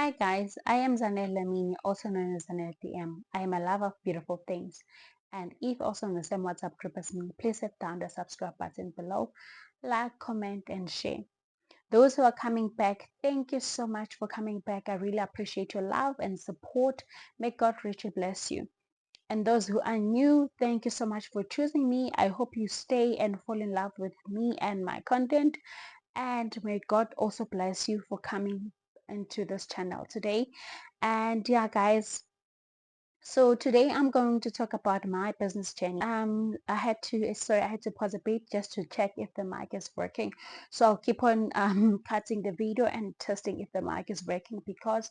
Hi guys, I am Zanel Lamini, also known as Zanel TM. I am a lover of beautiful things. And if also in the same WhatsApp group as me, please hit down the subscribe button below, like, comment, and share. Those who are coming back, thank you so much for coming back. I really appreciate your love and support. May God richly bless you. And those who are new, thank you so much for choosing me. I hope you stay and fall in love with me and my content, and may God also bless you for coming into this channel today. And yeah, guys, so today I'm going to talk about my business journey. I had to pause a bit just to check if the mic is working. So I'll keep on cutting the video and testing if the mic is working, because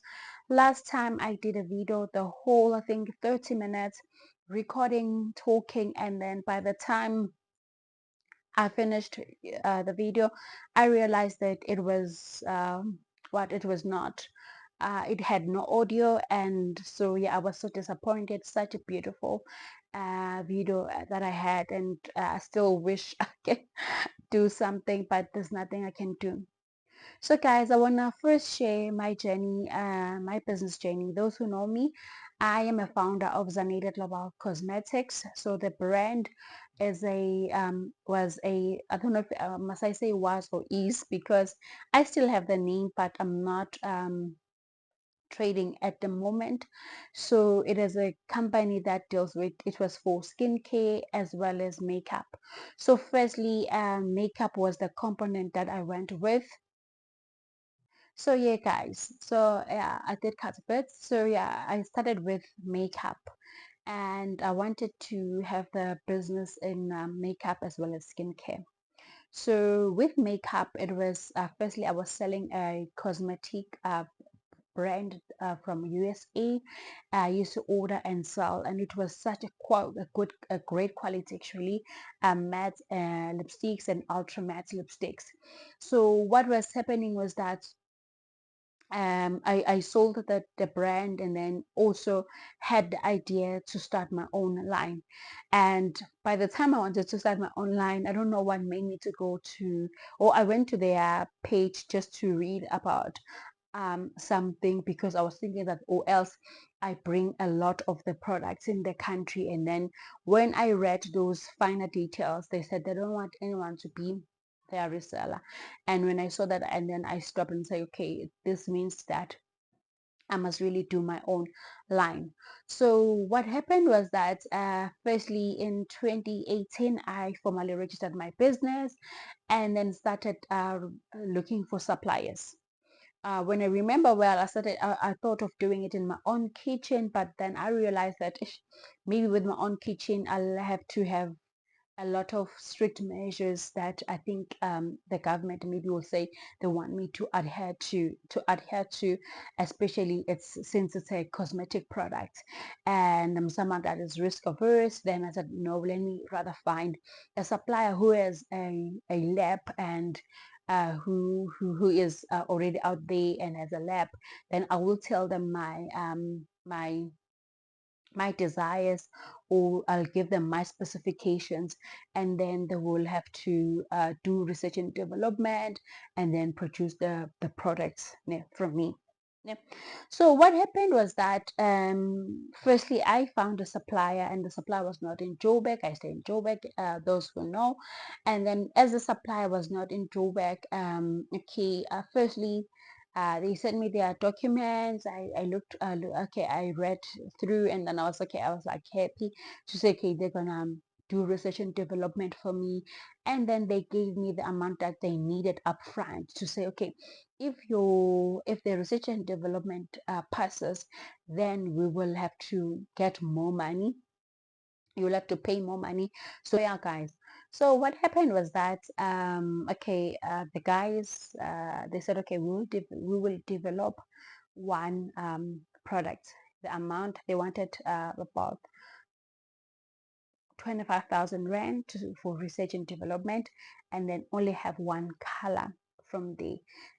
last time I did a video, the whole, I think 30 minutes recording, talking, and then by the time I finished the video, I realized that it was what it was not. It had no audio, and so yeah, I was so disappointed. Such a beautiful video that I had, and I still wish I could do something, but there's nothing I can do. So guys, I want to first share my journey, my business journey. Those who know me, I am a founder of Zaneta Global Cosmetics. So the brand is I don't know if, must I say was or is, because I still have the name, but I'm not trading at the moment. So it is a company that deals with, it was for skincare as well as makeup. So firstly, makeup was the component that I went with. So yeah, guys. So yeah, I did cut a bit. So yeah, I started with makeup, and I wanted to have the business in makeup as well as skincare. So with makeup, it was firstly I was selling a cosmetic brand from USA. I used to order and sell, and it was such a great quality actually. Matte lipsticks and ultra matte lipsticks. So what was happening was that I sold the brand, and then also had the idea to start my own line. And by the time I wanted to start my own line, I don't know what made me to go to, or I went to their page just to read about something, because I was thinking that, or else I bring a lot of the products in the country. And then when I read those finer details, they said they don't want anyone to be their reseller. And when I saw that, and then I stopped and say, okay, this means that I must really do my own line. So what happened was that firstly in 2018, I formally registered my business, and then started looking for suppliers. When I remember well, I thought of doing it in my own kitchen, but then I realized that maybe with my own kitchen, I'll have to have a lot of strict measures that I think the government maybe will say they want me to adhere to, especially since it's a cosmetic product, and I'm someone that is risk averse. Then I said, no, let me rather find a supplier who has a lab, and who is already out there and has a lab. Then I will tell them my desires, or I'll give them my specifications, and then they will have to do research and development, and then produce the products, yeah, from me. Yeah. So what happened was that firstly I found a supplier, and the supplier was not in Joburg. I stay in Joburg, those who know. And then as the supplier was not in Joburg, okay, firstly they sent me their documents. I looked, okay, I read through, and then I was like happy to say, okay, they're gonna do research and development for me. And then they gave me the amount that they needed upfront to say, okay, if the research and development passes, then we will have to get more money. You will have to pay more money. So yeah, guys. So what happened was that okay, the guys they said, okay, we will develop one product. The amount they wanted about 25,000 rand for research and development, and then only have one color from there.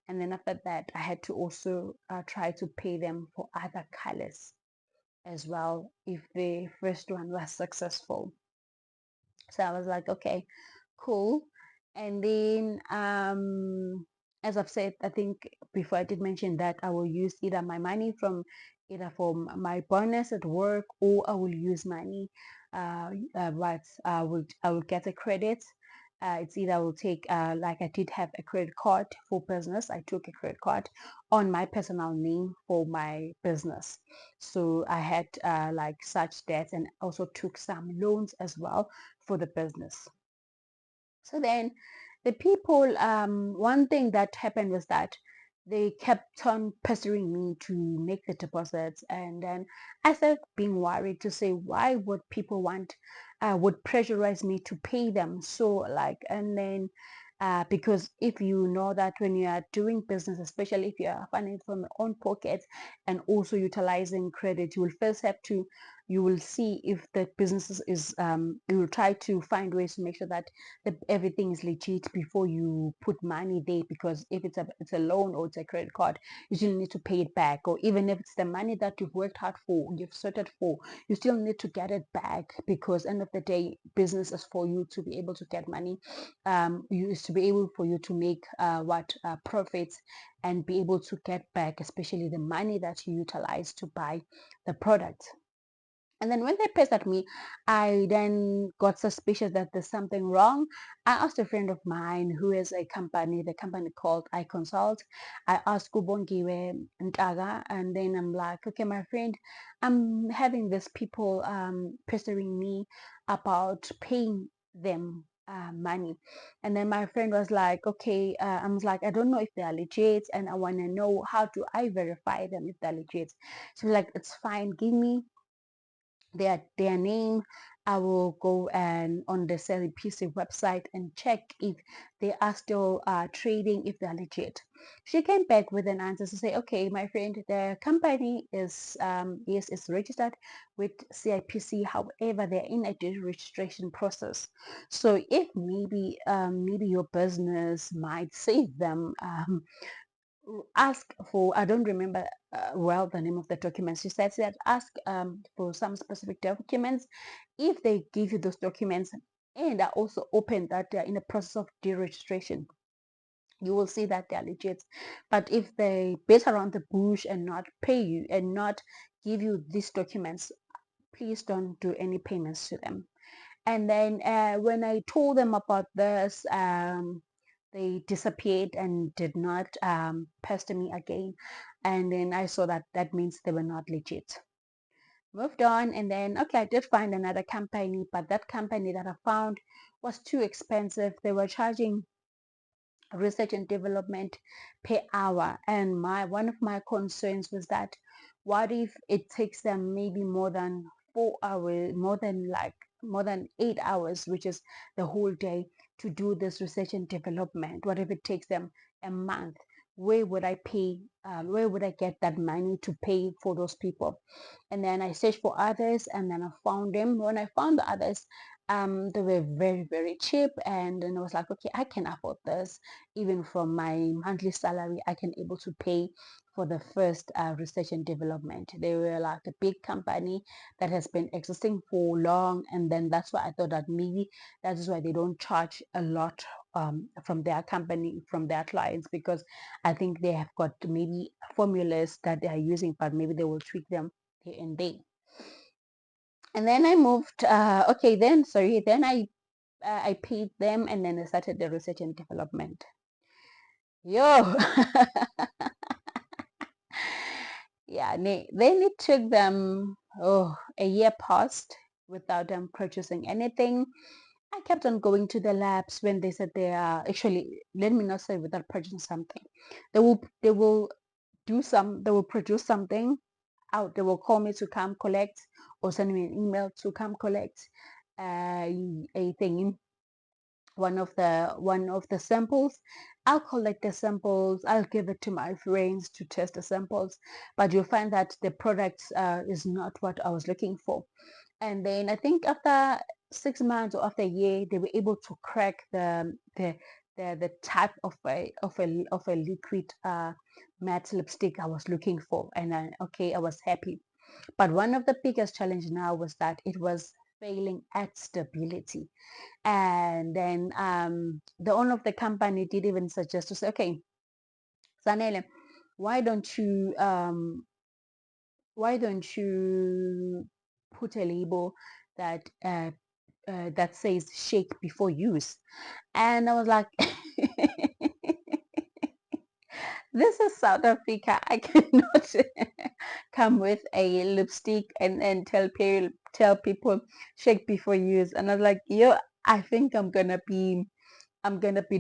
And then after that, I had to also try to pay them for other colors as well if the first one was successful. So I was like, okay, cool. And then as I've said, I think before I did mention that I will use either my money from either from my bonus at work, or I will use money. But I will get a credit. It's either I will take like I did have a credit card for business. I took a credit card on my personal name for my business. So I had like such debts, and also took some loans as well for the business. So then the people, one thing that happened was that they kept on pestering me to make the deposits. And then I started being worried to say, why would people would pressurize me to pay them? So like, and then because if you know that when you are doing business, especially if you are funding from your own pocket and also utilizing credit, you will first have to, you will see if the business is, you will try to find ways to make sure that everything is legit before you put money there. Because if it's a loan or it's a credit card, you still need to pay it back. Or even if it's the money that you've worked hard for, you've sorted for, you still need to get it back, because end of the day, business is for you to be able to get money. You is to be able for you to make what profits, and be able to get back, especially the money that you utilize to buy the product. And then when they pressed at me, I then got suspicious that there's something wrong. I asked a friend of mine who has a company, the company called I Consult. I asked Kubongiwe Ntaga, and then I'm like, okay, my friend, I'm having these people pestering me about paying them money. And then my friend was like, okay, I was like, I don't know if they are legit, and I want to know, how do I verify them if they're legit? So like, it's fine, give me their name. I will go and on the CPC website and check if they are still trading, if they're legit. She came back with an answer to say, okay, my friend, the company is yes, it's registered with CIPC. However, they're in a registration process. So if maybe your business might save them, ask for, I don't remember well the name of the documents. She said that ask for some specific documents. If they give you those documents and are also open that they are in the process of deregistration, you will see that they are legit. But if they beat around the bush and not pay you and not give you these documents, please don't do any payments to them. And then when I told them about this, they disappeared and did not pester me again. And then I saw that that means they were not legit. Moved on, and then okay, I did find another company, but that company that I found was too expensive. They were charging research and development per hour, and my one of my concerns was that, what if it takes them maybe more than 4 hours, more than 8 hours, which is the whole day, to do this research and development? What if it takes them a month? Where would I get that money to pay for those people? And then I searched for others, and then I found them. When I found the others, they were very, very cheap. And then I was like, okay, I can afford this. Even from my monthly salary, I can able to pay for the first research and development. They were like a big company that has been existing for long. And then that's why I thought that maybe that is why they don't charge a lot from their company, from their clients, because I think they have got maybe formulas that they are using, but maybe they will tweak them here and there. And then I moved, okay, then, sorry, then I paid them, and then I started the research and development. Yo, yeah, then it took them, a year passed without them purchasing anything. I kept on going to the labs when they said they are actually, let me not say without purchasing something. They will produce something out. They will call me to come collect, or send me an email to come collect a thing, one of the samples. I'll collect the samples, I'll give it to my friends to test the samples, but you'll find that the product is not what I was looking for. And then I think after 6 months or after a year, they were able to crack the type of a liquid matte lipstick I was looking for. And I was happy. But one of the biggest challenge now was that it was failing at stability. And then the owner of the company did even suggest to say, okay, Zanele, why don't you why don't you put a label that that says shake before use? And I was like, this is South Africa. I cannot come with a lipstick and tell people shake before use. And I was like, yo, I think I'm gonna be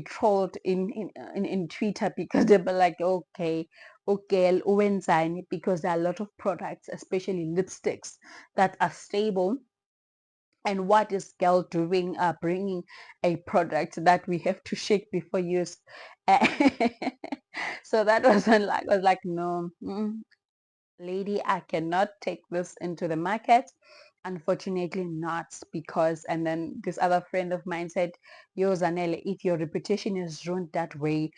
trolled in Twitter because they'll be like, okay, okay, uwenzani, because there are a lot of products, especially lipsticks, that are stable. And what is girl doing, bringing a product that we have to shake before use? So that was when, like, I was like, no, lady, I cannot take this into the market. Unfortunately not, because, and then this other friend of mine said, yo, Zanele, if your reputation is ruined that way,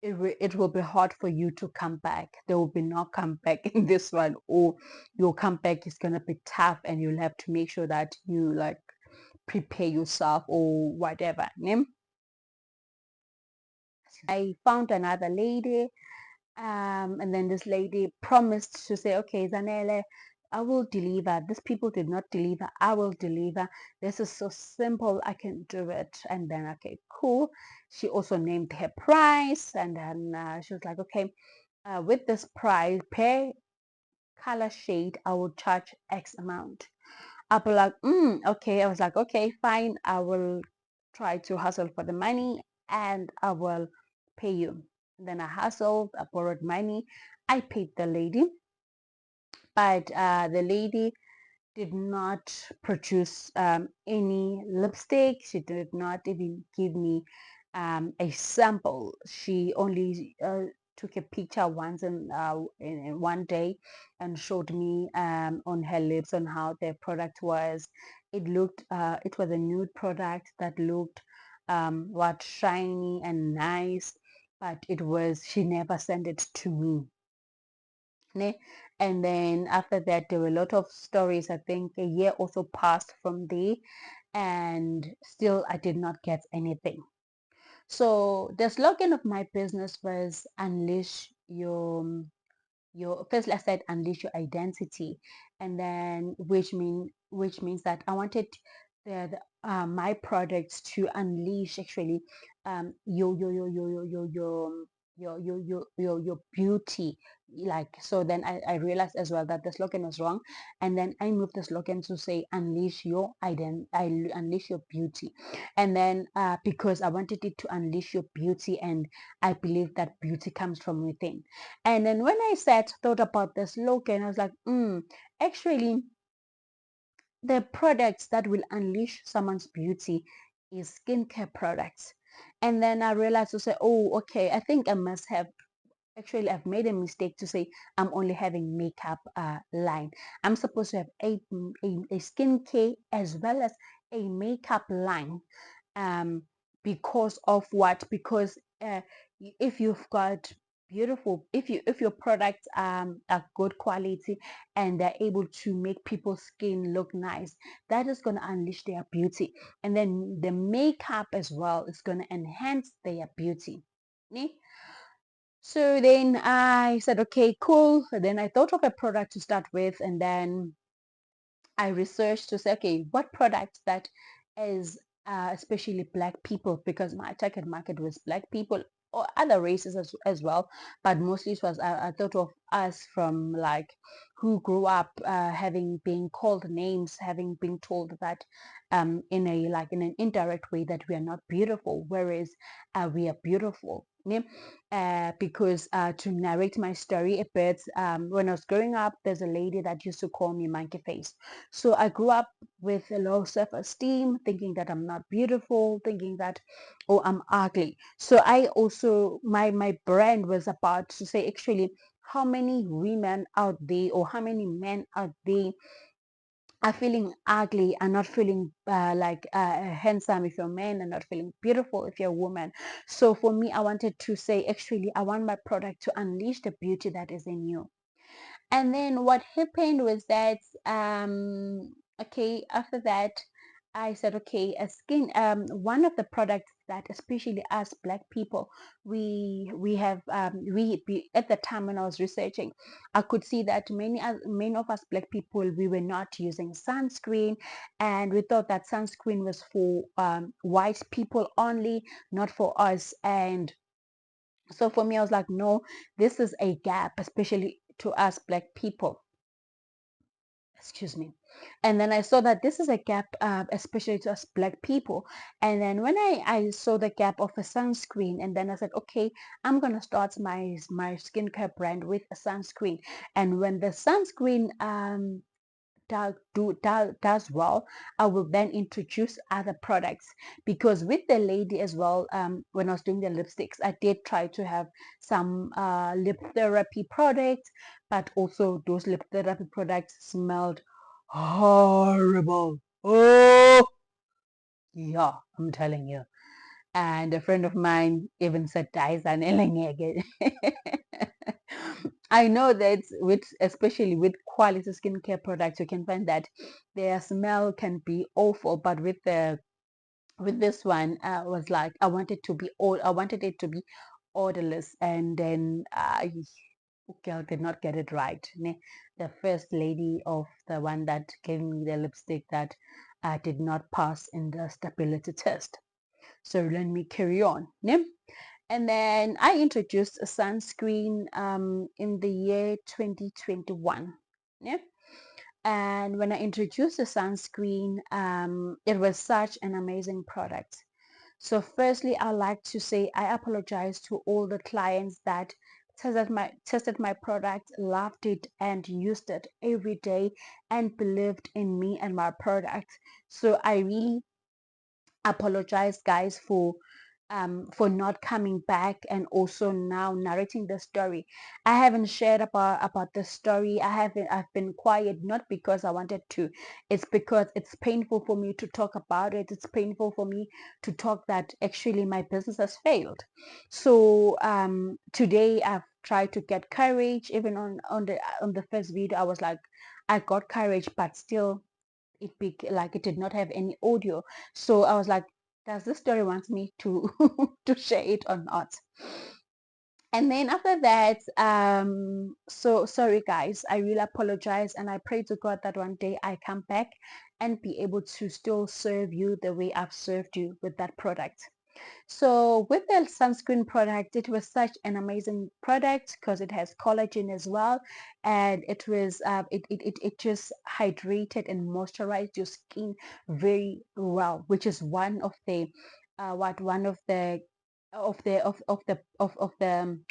it will be hard for you to come back. There will be no comeback in this one, or your comeback is gonna be tough, and you'll have to make sure that you like prepare yourself or whatever. I found another lady, and then this lady promised to say, okay, Zanele, I will deliver. These people did not deliver. I will deliver. This is so simple. I can do it. And then, okay, cool. She also named her price. And then she was like, okay, with this price per color shade, I will charge X amount. I'll be like, okay. I was like, okay, fine. I will try to hustle for the money and I will pay you. Then I hustled, I borrowed money, I paid the lady, but the lady did not produce any lipstick. She did not even give me a sample. She only took a picture once in one day and showed me on her lips on how the product was. It was a nude product that looked what shiny and nice, but she never sent it to me. Ne? And then after that, there were a lot of stories. I think a year also passed from there, and still I did not get anything. So the slogan of my business was unleash your first. I said unleash your identity, and then which means that I wanted my products to unleash actually your beauty. Like, so then I realized as well that the slogan was wrong, and then I moved the slogan to say unleash your unleash your beauty. And then because I wanted it to unleash your beauty, and I believe that beauty comes from within. And then when I thought about the slogan, I was like, actually, the products that will unleash someone's beauty is skincare products. And then I realized to say, oh, okay, I think I must have actually I've made a mistake to say I'm only having makeup line. I'm supposed to have a skincare as well as a makeup line. um, because of what? Because if you've got beautiful, if your products are good quality and they're able to make people's skin look nice, that is going to unleash their beauty. And then the makeup as well is going to enhance their beauty. Ne? So then I said, okay, cool. Then I thought of a product to start with, and then I researched to say, okay, what products that is especially black people, because my target market was black people or other races as well, but mostly it was I thought of us from like who grew up having been called names, having been told that in a like in an indirect way that we are not beautiful, whereas we are beautiful. Yeah? Because to narrate my story a bit, when I was growing up, there's a lady that used to call me monkey face. So I grew up with a low self-esteem, thinking that I'm not beautiful, thinking that, oh, I'm ugly. So I also, my brand was about to say, actually, how many women out there or how many men out there are feeling ugly, are not feeling handsome if you're a man, and not feeling beautiful if you're a woman. So for me, I wanted to say, actually, I want my product to unleash the beauty that is in you. And then what happened was that, okay, after that, I said, okay, a skin, one of the products that especially us black people, we have, at the time when I was researching, I could see that many of us black people, we were not using sunscreen, and we thought that sunscreen was for white people only, not for us. And so for me, I was like, no, this is a gap, especially to us black people. Excuse me. And then I saw that this is a gap, especially to us black people. And then when I saw the gap of a sunscreen, and then I said, okay, I'm gonna start my skincare brand with a sunscreen. And when the sunscreen does well, I will then introduce other products. Because with the lady as well, when I was doing the lipsticks, I did try to have some lip therapy products, but also those lip therapy products smelled horrible. Oh, yeah, I'm telling you. And a friend of mine even said, "Dyson again." I know that with, especially with quality skincare products, you can find that their smell can be awful, but with this one, was like I wanted it to be odorless, and then girl did not get it right. Ne? The first lady of the one that gave me the lipstick that did not pass in the stability test. So let me carry on. Ne? And then I introduced a sunscreen in the year 2021. Yeah. And when I introduced the sunscreen, it was such an amazing product. So firstly, I'd like to say I apologize to all the clients that tested my product, loved it, and used it every day and believed in me and my product. So I really apologize, guys, for not coming back and also now narrating the story. I haven't shared about the story. I've been quiet, not because I wanted to. It's because it's painful for me to talk about it. It's painful for me to talk that actually my business has failed. So today I've tried to get courage. Even on the first video, I was like, I got courage, but still like it did not have any audio. So I was like, does this story want me to to share it or not? And then after that, so sorry guys, I really apologize, and I pray to God that one day I come back and be able to still serve you the way I've served you with that product. So with the sunscreen product, it was such an amazing product because it has collagen as well, and it just hydrated and moisturized your skin very well, which is one of the what one of the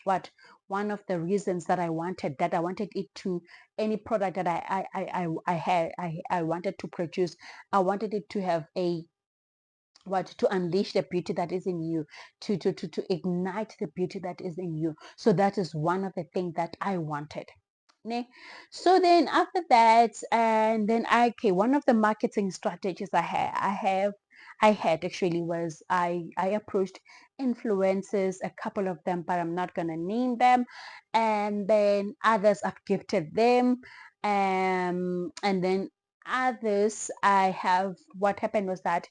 what one of the reasons that I wanted it to any product that I wanted to produce. I wanted it to have a what to unleash the beauty that is in you, to ignite the beauty that is in you. So that is one of the things that I wanted. Ne? So then after that, and then okay, one of the marketing strategies I had actually was I approached influencers, a couple of them, but I'm not gonna name them, and then others I've gifted them, and then others I have. What happened was that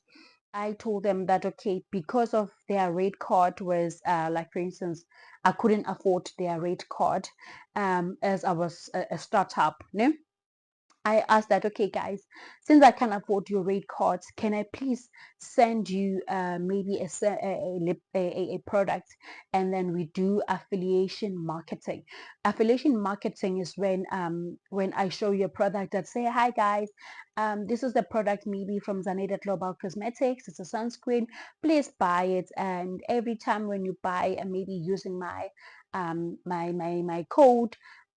I told them that okay, because of their rate card was like for instance, I couldn't afford their rate card as I was a startup. Ne? I asked that, okay, guys, since I can't afford your rate cards, can I please send you maybe a product, and then we do affiliation marketing. Affiliation marketing is when I show you a product that say, hi guys, this is the product maybe from Zaneda Global Cosmetics. It's a sunscreen. Please buy it, and every time when you buy, maybe using my code,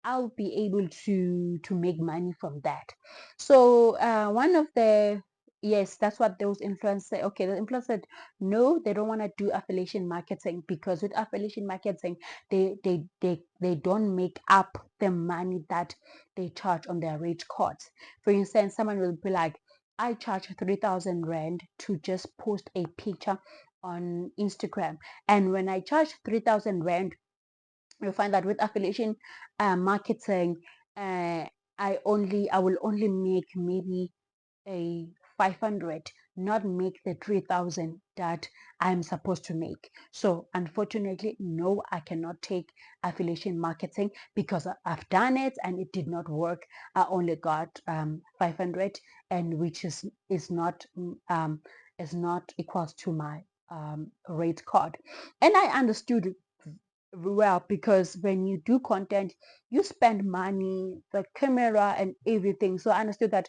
I'll be able to make money from that. So one of the yes, that's what those influencers say. Okay, the influencer said no, they don't want to do affiliation marketing because with affiliation marketing, they don't make up the money that they charge on their rate cards. For instance, someone will be like, I charge 3,000 rand to just post a picture on Instagram, and when I charge 3,000 rand, you'll find that with affiliation marketing, uh, I will only make maybe a 500 not make the 3,000 that I'm supposed to make. So unfortunately, no, I cannot take affiliation marketing because I've done it and it did not work. I only got 500, and which is not equals to my rate card. And I understood well, because when you do content, you spend money, the camera and everything. So I understood that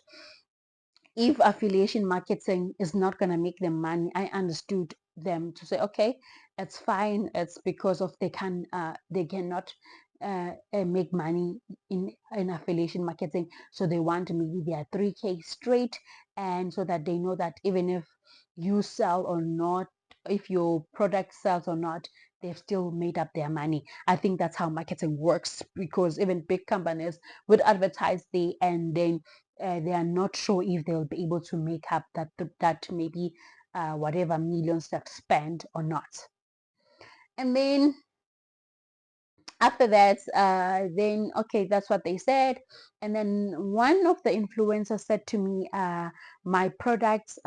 if affiliation marketing is not going to make them money, I understood them to say, okay, it's fine. It's because of they cannot make money in affiliation marketing. So they want maybe their 3K straight, and so that they know that even if you sell or not, if your product sells or not, they've still made up their money. I think that's how marketing works, because even big companies would advertise the and then they are not sure if they'll be able to make up that maybe whatever millions they've spent or not. And then after that, then okay, that's what they said. And then one of the influencers said to me, my product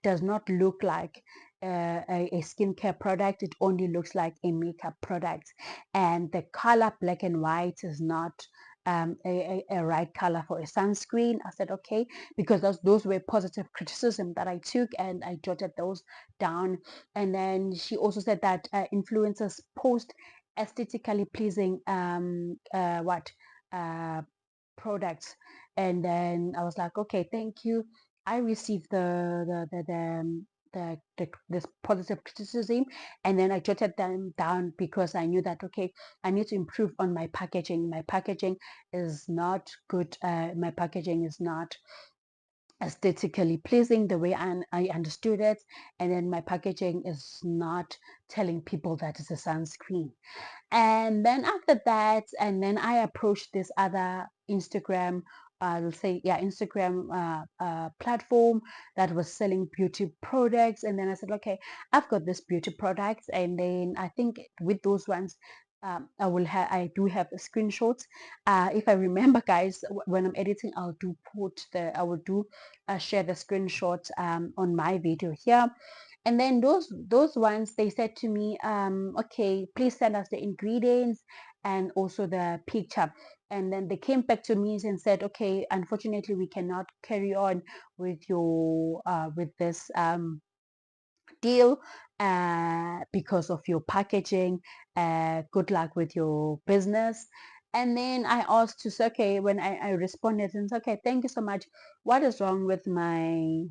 does not look like a skincare product. It only looks like a makeup product, and the color black and white is not a right color for a sunscreen. I said okay, because those were positive criticism that I took, and I jotted those down. And then she also said that influencers post aesthetically pleasing what products. And then I was like, okay, thank you. I received this positive criticism, and then I jotted them down because I knew that okay, I need to improve on my packaging. My packaging is not good. My packaging is not aesthetically pleasing the way I understood it, and then my packaging is not telling people that it's a sunscreen. And then after that, and then I approached this other Instagram, let's say, yeah, Instagram platform that was selling beauty products. And then I said, okay, I've got this beauty products, and then I think with those ones, I do have screenshots. If I remember, guys, when I'm editing, I will do share the screenshots on my video here. And then those ones, they said to me, okay, please send us the ingredients and also the picture. And then they came back to me and said, okay, unfortunately we cannot carry on with your with this deal because of your packaging. Good luck with your business. And then I asked to say, okay, when I responded and said, okay, thank you so much. What is wrong with my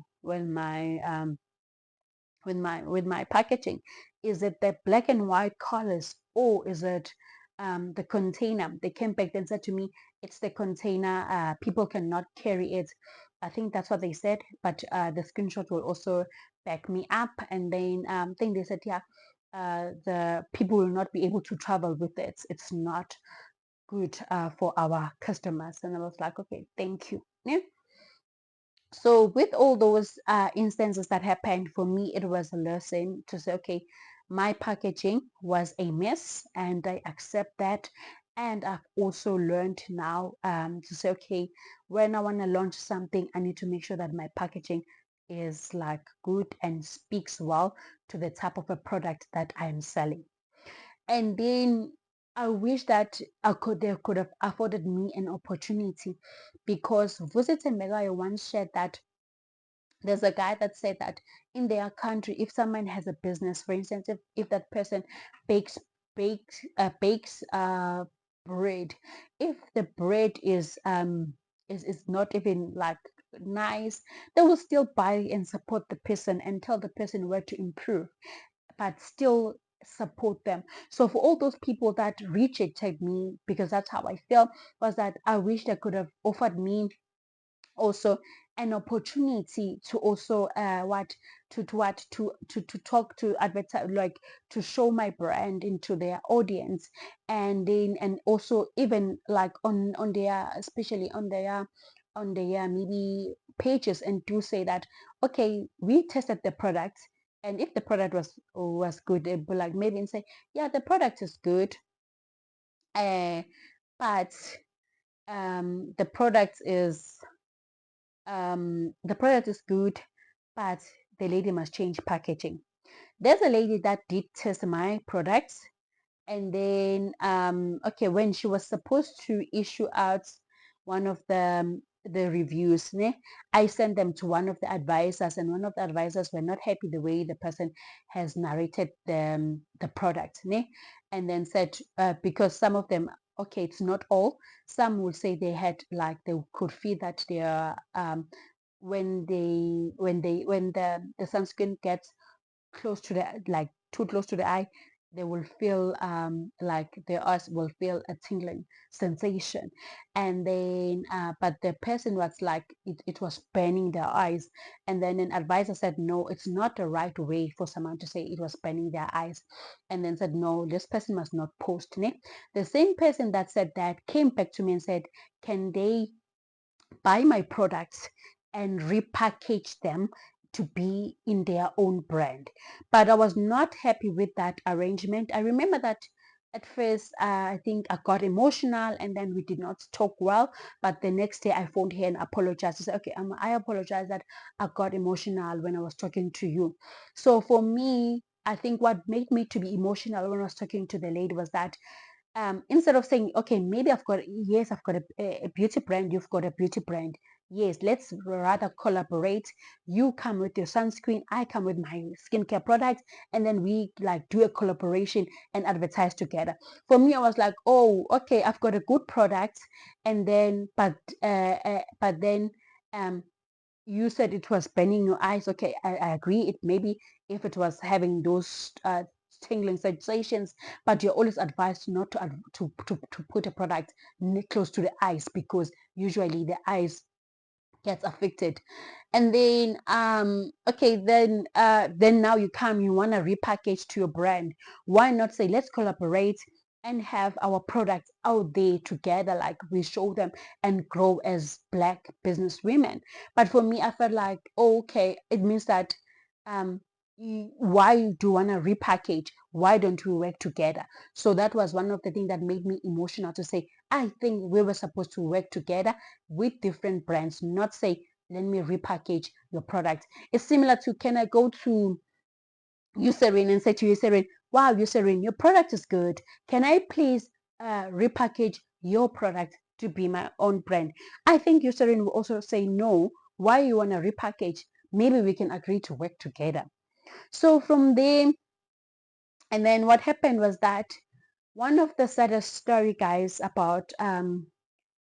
packaging? Is it the black and white colors, or is it the container? They came back and said to me, it's the container. People cannot carry it. I think that's what they said, but the screenshot will also back me up. And then I think they said, yeah, the people will not be able to travel with it. It's not good for our customers. And I was like, okay, thank you. Yeah. So with all those instances that happened, for me it was a lesson to say, okay, my packaging was a mess, and I accept that. And I've also learned now to say, okay, when I want to launch something, I need to make sure that my packaging is like good and speaks well to the type of a product that I'm selling. And then I wish that they could have afforded me an opportunity, because Visit and Mega once shared that there's a guy that said that in their country, if someone has a business, for instance, if that person bakes bakes bread, if the bread is not even like nice, they will still buy and support the person and tell the person where to improve, but still support them. So for all those people that rejected me because that's how I feel, was that I wish they could have offered me also an opportunity to also what to what to talk to advertise, like to show my brand into their audience. And then and also even like on their, especially on their maybe pages, and do say that okay, we tested the product, and if the product was good, they'd be like maybe and say, yeah, the product is good, uh, but the product is good, but the lady must change packaging. There's a lady that did test my products, and then okay, when she was supposed to issue out one of the reviews, ne, I sent them to one of the advisors, and one of the advisors were not happy the way the person has narrated the product, ne, and then said because some of them, okay, it's not all, some will say they had like they could feel that they are when the sunscreen gets close to the like too close to the eye, they will feel like their eyes will feel a tingling sensation. And then but the person was like it was burning their eyes, and then an advisor said no, it's not the right way for someone to say it was burning their eyes, and then said no, this person must not post, ne? The same person that said that came back to me and said, can they buy my products and repackage them to be in their own brand? But I was not happy with that arrangement. I remember that at first, I think I got emotional and then we did not talk well. But the next day, I phoned her and apologized. I said, okay, I apologize that I got emotional when I was talking to you. So for me, I think what made me to be emotional when I was talking to the lady was that instead of saying, okay, maybe yes, I've got a beauty brand, you've got a beauty brand. Yes, let's rather collaborate. You come with your sunscreen, I come with my skincare products, and then we like do a collaboration and advertise together. For me, I was like, oh, okay, I've got a good product, and then, but then, um, you said it was burning your eyes. Okay, I agree. It maybe if it was having those tingling sensations, but you're always advised not to put a product close to the eyes because usually the eyes gets affected. And then okay, then now you want to repackage to your brand. Why not say let's collaborate and have our products out there together, like we show them and grow as black business women? But for me, I felt like, oh, okay, it means that um why do you want to repackage? Why don't we work together? So that was one of the things that made me emotional to say, I think we were supposed to work together with different brands, not say, let me repackage your product. It's similar to, can I go to Eucerin and say to Eucerin, wow, Eucerin, your product is good. Can I please repackage your product to be my own brand? I think Eucerin will also say no. Why you want to repackage? Maybe we can agree to work together. So from there, and then what happened was that one of the saddest story, guys, about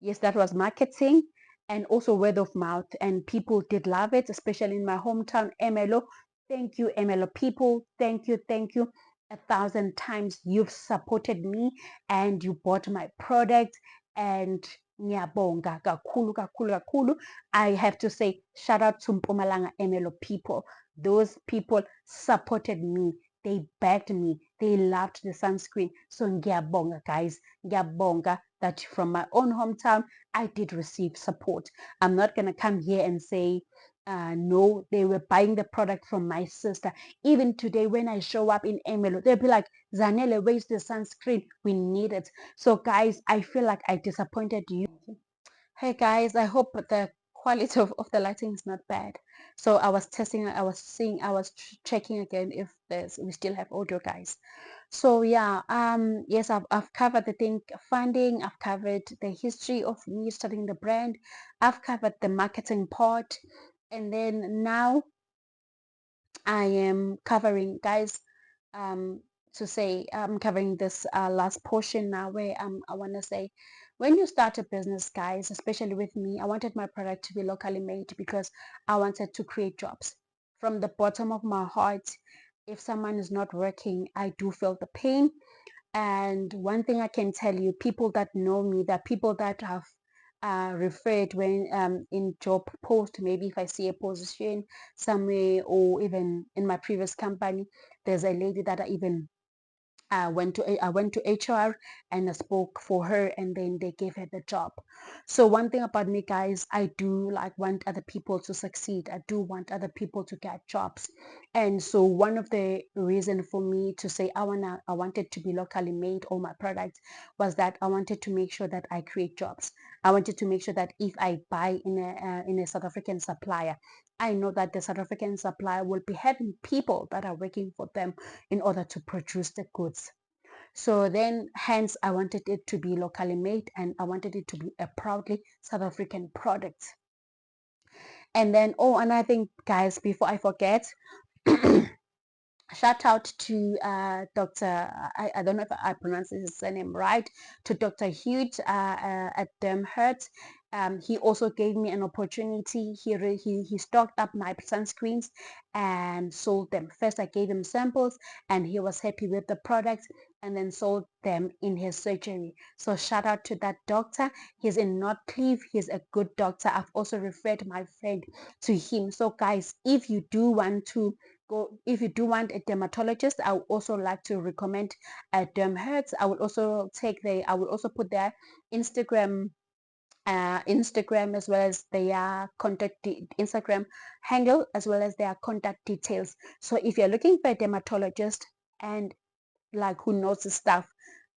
yes, that was marketing and also word of mouth, and people did love it, especially in my hometown, Emelo. Thank you, Emelo people. Thank you 1,000 times. You've supported me and you bought my product, and ngiyabonga kakhulu kakhulu kakhulu. I have to say shout out to Mpumalanga Emelo people. Those people supported me. They backed me. They loved the sunscreen. So ngiyabonga, guys. Ngiyabonga that from my own hometown, I did receive support. I'm not going to come here and say, no, they were buying the product from my sister. Even today, when I show up in Emelo, they'll be like, Zanele, where's the sunscreen? We need it. So, guys, I feel like I disappointed you. Hey, guys, I hope the quality of the lighting is not bad. So, I was testing, I was seeing, I was checking again if we still have audio, guys. So yeah, yes, I've covered the thing funding, I've covered the history of me starting the brand, I've covered the marketing part, and then now I am covering, guys, um, to say I'm covering this last portion now where I want to say, when you start a business, guys, especially with me, I wanted my product to be locally made because I wanted to create jobs. From the bottom of my heart, if someone is not working, I do feel the pain. And one thing I can tell you, people that know me, that people that have referred when in job post, maybe if I see a position somewhere or even in my previous company, there's a lady that I even I went to HR and I spoke for her, and then they gave her the job. So one thing about me, guys, I do like want other people to succeed. I do want other people to get jobs. And so one of the reason for me to say I wanted to be locally made all my products was that I wanted to make sure that I create jobs. I wanted to make sure that if I buy in a South African supplier, I know that the South African supplier will be having people that are working for them in order to produce the goods. So then, hence, I wanted it to be locally made and I wanted it to be a proudly South African product. And then, oh, another thing, guys, before I forget, shout out to Dr. I don't know if I pronounce his surname right, to Dr. Hughes at Dermhurt. He also gave me an opportunity. He stocked up my sunscreens and sold them. First, I gave him samples and he was happy with the products and then sold them in his surgery. So shout out to that doctor. He's in Northcliffe. He's a good doctor. I've also referred my friend to him. So guys, if you do want to if you do want a dermatologist, I would also like to recommend Dermhertz. I will also put their Instagram Instagram as well as their Instagram handle as well as their contact details. So if you're looking for a dermatologist and like who knows the stuff,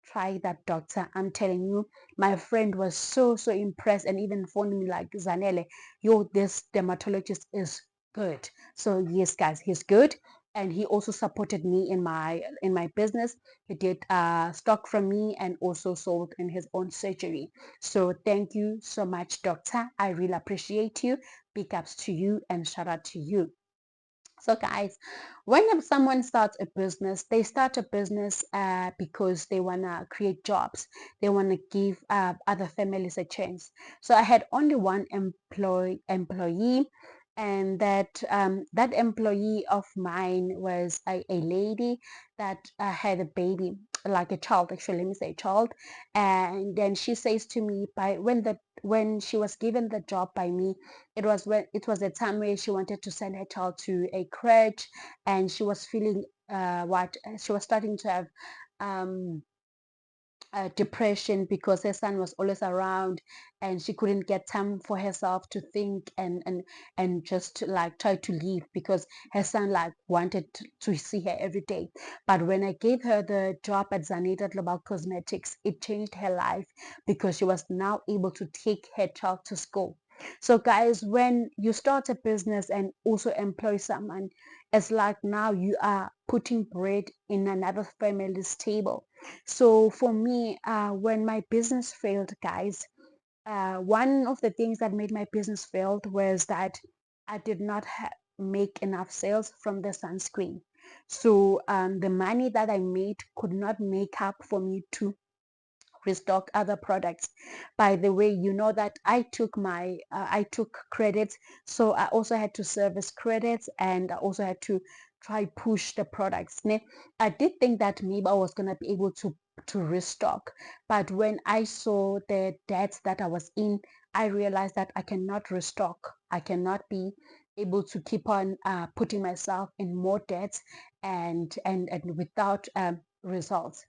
try that doctor. I'm telling you, my friend was so impressed and even phoned me like, Zanele, yo, this dermatologist is good. So yes, guys, he's good. And he also supported me in my business. He did stock from me and also sold in his own surgery. So thank you so much, doctor. I really appreciate you. Big ups to you and shout out to you. So guys, when someone starts a business, they start a business because they want to create jobs. They want to give other families a chance. So I had only one employee, and that employee of mine was a lady that had a baby, like a child, actually, let me say child. And then she says to me, by when she was given the job by me, it was a time where she wanted to send her child to a crèche, and she was feeling what she was starting to have um, depression because her son was always around and she couldn't get time for herself to think and just like try to leave because her son like wanted to see her every day. But when I gave her the job at Zanita Global Cosmetics, it changed her life because she was now able to take her child to school. So guys, when you start a business and also employ someone, it's like now you are putting bread in another family's table. So for me, when my business failed, guys, one of the things that made my business failed was that I did not make enough sales from the sunscreen. So the money that I made could not make up for me to restock other products. By the way, you know that I took credits, so I also had to service credits and I also had to try push the products. I did think that maybe I was gonna be able to restock, but when I saw the debts that I was in, I realized that I cannot restock. I cannot be able to keep on putting myself in more debts and without results.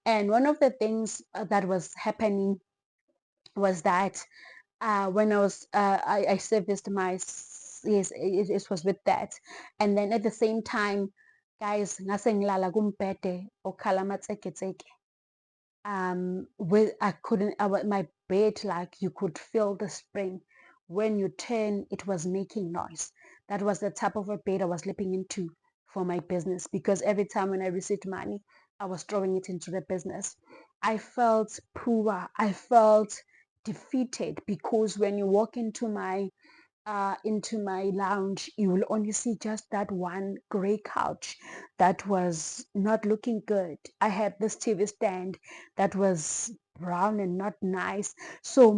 And one of the things that was happening was that when I serviced yes, it was with that. And then at the same time, guys, ngase ngilala kumbhede okhala amatseketseke. With I couldn't, my bed, like you could feel the spring. When you turn, it was making noise. That was the type of a bed I was sleeping into for my business because every time when I received money, I was throwing it into the business. I felt poor. I felt defeated because when you walk into my lounge, you will only see just that one gray couch that was not looking good. I had this TV stand that was brown and not nice. So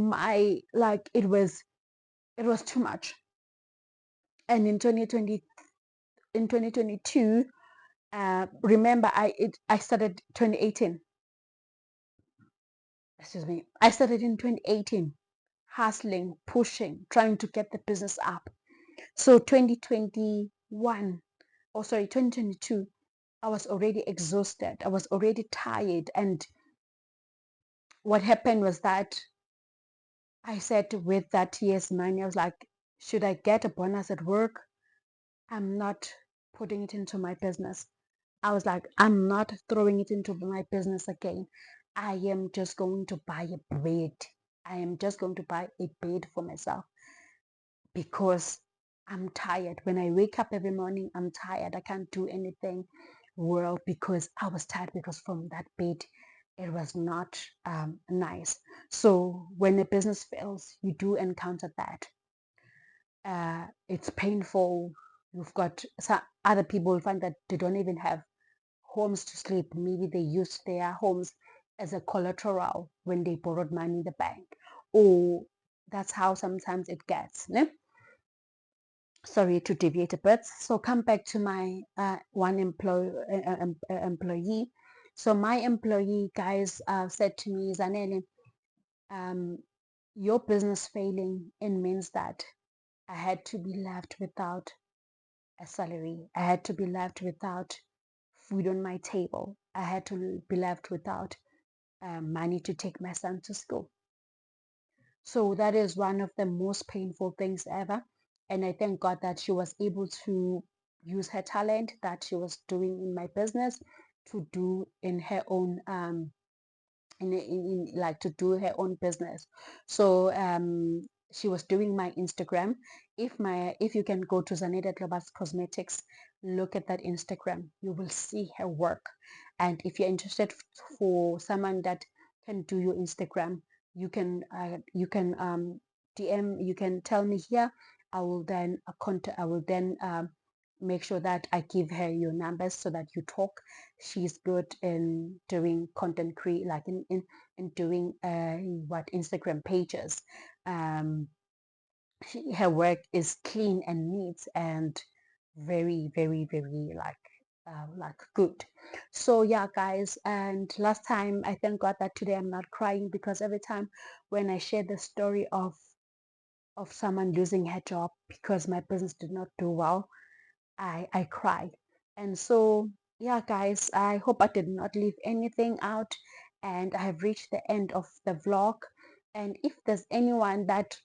it was too much. And in 2022, remember I started 2018. Excuse me. I started in 2018, hustling, pushing, trying to get the business up. So 2021, oh sorry, 2022, I was already exhausted. I was already tired. And what happened was that I said with that year's money, I was like, should I get a bonus at work? I'm not putting it into my business. I was like, I'm not throwing it into my business again. I am just going to buy a bed. I am just going to buy a bed for myself because I'm tired. When I wake up every morning, I'm tired. I can't do anything well because I was tired because from that bed, it was not nice. So when a business fails, you do encounter that. It's painful. You've got some other people find that they don't even have homes to sleep. Maybe they used their homes as a collateral when they borrowed money in the bank. Or that's how sometimes it gets. Ne? Sorry to deviate a bit. So come back to my employee. So my employee guys said to me, Zanele, um, your business failing, it means that I had to be left without a salary. I had to be left without food on my table. I had to be left without money to take my son to school. So that is one of the most painful things ever. And I thank God that she was able to use her talent that she was doing in my business to do in her own like to do her own business. So she was doing my Instagram. If you can go to Zaneta Global Cosmetics, look at that Instagram, you will see her work. And if you're interested for someone that can do your Instagram, you can DM, you can tell me here. I will then contact. I will then make sure that I give her your numbers so that you talk. She's good in doing content create, like in doing what Instagram pages. um Her work is clean and neat and very very very like good. So yeah guys, and last time, I thank God that today I'm not crying, because every time when I share the story of someone losing her job because my business did not do well, I cry. And so, yeah, guys, I hope I did not leave anything out, and I have reached the end of the vlog. And if there's anyone that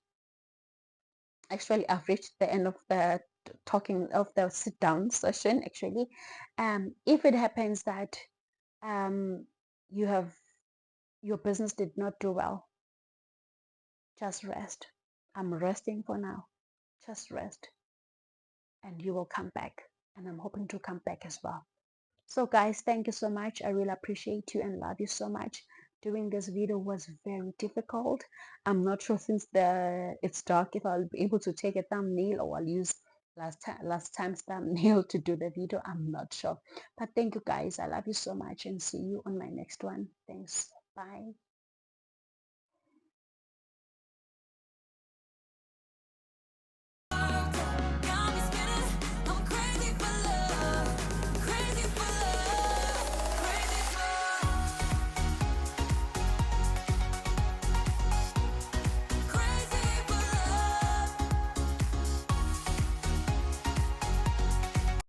actually, I've reached the end of the talking of the sit down session, actually. If it happens that um, you have your business did not do well, just rest. I'm resting for now. Just rest, and you will come back. And I'm hoping to come back as well. So guys, thank you so much. I really appreciate you and love you so much. Doing this video was very difficult. I'm not sure, since it's dark, if I'll be able to take a thumbnail, or I'll use last time's thumbnail to do the video. I'm not sure. But thank you guys. I love you so much, and see you on my next one. Thanks. Bye.